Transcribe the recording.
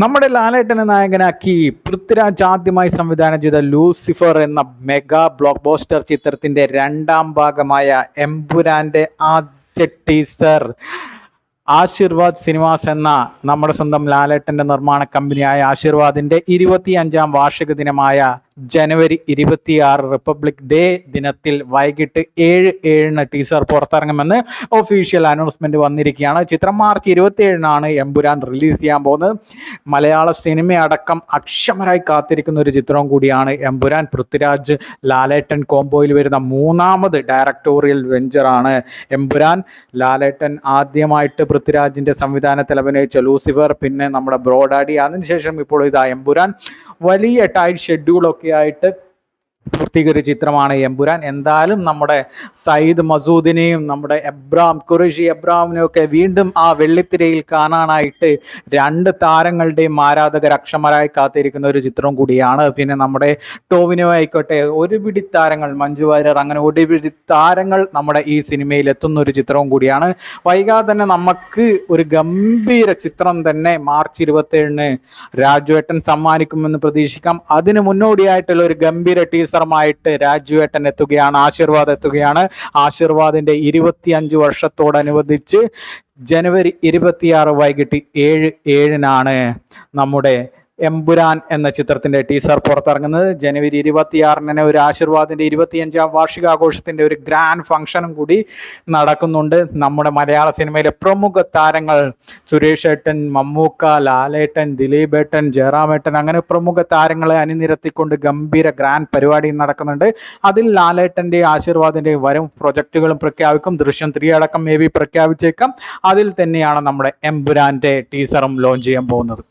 നമ്മുടെ ലാലേട്ടനെ നായകനാക്കി പൃഥ്വിരാജ് ആദ്യമായി സംവിധാനം ചെയ്ത ലൂസിഫർ എന്ന മെഗാ ബ്ലോക്ക് ബോസ്റ്റർ ചിത്രത്തിന്റെ രണ്ടാം ഭാഗമായ എമ്പുരാന്റെ ആദ്യ ടീസർ ആശീർവാദ് സിനിമാസ് എന്ന നമ്മുടെ സ്വന്തം ലാലേട്ടന്റെ നിർമ്മാണ കമ്പനിയായ ആശീർവാദിന്റെ 25ാം വാർഷിക ദിനമായ ജനുവരി 26 റിപ്പബ്ലിക് ഡേ ദിനത്തിൽ വൈകിട്ട് 7:07 ടീസർ പുറത്തിറങ്ങുമെന്ന് ഒഫീഷ്യൽ അനൗൺസ്മെന്റ് വന്നിരിക്കുകയാണ്. ചിത്രം മാർച്ച് 27 എമ്പുരാൻ റിലീസ് ചെയ്യാൻ പോകുന്നത്. മലയാള സിനിമയടക്കം അക്ഷമരായി കാത്തിരിക്കുന്ന ഒരു ചിത്രവും കൂടിയാണ് എമ്പുരാൻ. പൃഥ്വിരാജ് ലാലേട്ടൻ കോംബോയിൽ വരുന്ന മൂന്നാമത് ഡയറക്ടോറിയൽ വെഞ്ചറാണ് എമ്പുരാൻ. ലാലേട്ടൻ ആദ്യമായിട്ട് പൃഥ്വിരാജിന്റെ സംവിധാനത്തിൽ അഭിനയിച്ച ലൂസിഫർ, പിന്നെ നമ്മുടെ ബ്രോഡാഡി, അതിനുശേഷം ഇപ്പോൾ ഇതാ എമ്പുരാൻ. വലിയ ടൈറ്റ് ഷെഡ്യൂളൊക്കെ ആയിട്ട് പൂർത്തീകരിച്ച ചിത്രമാണ് എമ്പുരാൻ. എന്തായാലും നമ്മുടെ സയ്യിദ് മസൂദിനെയും നമ്മുടെ ഖുറൈഷി എബ്രാമിനെയും ഒക്കെ വീണ്ടും ആ വെള്ളിത്തിരയിൽ കാണാനായിട്ട് രണ്ട് താരങ്ങളുടെയും ആരാധകർ അക്ഷമരായി കാത്തിരിക്കുന്ന ഒരു ചിത്രം കൂടിയാണ്. പിന്നെ നമ്മുടെ ടോവിനോ ആയിക്കോട്ടെ, ഒരുപിടി താരങ്ങൾ, മഞ്ജു വാര്യർ, അങ്ങനെ ഒരുപിടി താരങ്ങൾ നമ്മുടെ ഈ സിനിമയിൽ എത്തുന്ന ഒരു ചിത്രവും കൂടിയാണ്. വൈകാതെ തന്നെ നമുക്ക് ഒരു ഗംഭീര ചിത്രം തന്നെ മാർച്ച് 27 രാജുവേട്ടൻ സമ്മാനിക്കുമെന്ന് പ്രതീക്ഷിക്കാം. അതിന് മുന്നോടിയായിട്ടുള്ള ഒരു ഗംഭീര ടീസറുമായിട്ട് രാജുവേട്ടൻ എത്തുകയാണ്, ആശീർവാദ് എത്തുകയാണ്. ആശീർവാദിന്റെ 25 വർഷത്തോടനുബന്ധിച്ച് ജനുവരി 26 വൈകിട്ട് 7:07 നമ്മുടെ എമ്പുരാൻ എന്ന ചിത്രത്തിന്റെ ടീസർ പുറത്തിറങ്ങുന്നത്. ജനുവരി 26 ഒരു ആശീർവാദിന്റെ 25ാം വാർഷികാഘോഷത്തിന്റെ ഒരു ഗ്രാൻഡ് ഫംഗ്ഷനും കൂടി നടക്കുന്നുണ്ട്. നമ്മുടെ മലയാള സിനിമയിലെ പ്രമുഖ താരങ്ങൾ സുരേഷ് ഏട്ടൻ, മമ്മൂക്ക, ലാലേട്ടൻ, ദിലീപ് ഏട്ടൻ, ജയറാമേട്ടൻ, അങ്ങനെ പ്രമുഖ താരങ്ങളെ അണിനിരത്തിക്കൊണ്ട് ഗംഭീര ഗ്രാൻഡ് പരിപാടി നടക്കുന്നുണ്ട്. അതിൽ ലാലേട്ടന്റെ ആശീർവാദിന്റെയും വരും പ്രൊജക്റ്റുകളും പ്രഖ്യാപിക്കും. ദൃശ്യം 3 അടക്കം പ്രഖ്യാപിച്ചേക്കാം. അതിൽ തന്നെയാണ് നമ്മുടെ എമ്പുരാന്റെ ടീസറും ലോഞ്ച് ചെയ്യാൻ പോകുന്നത്.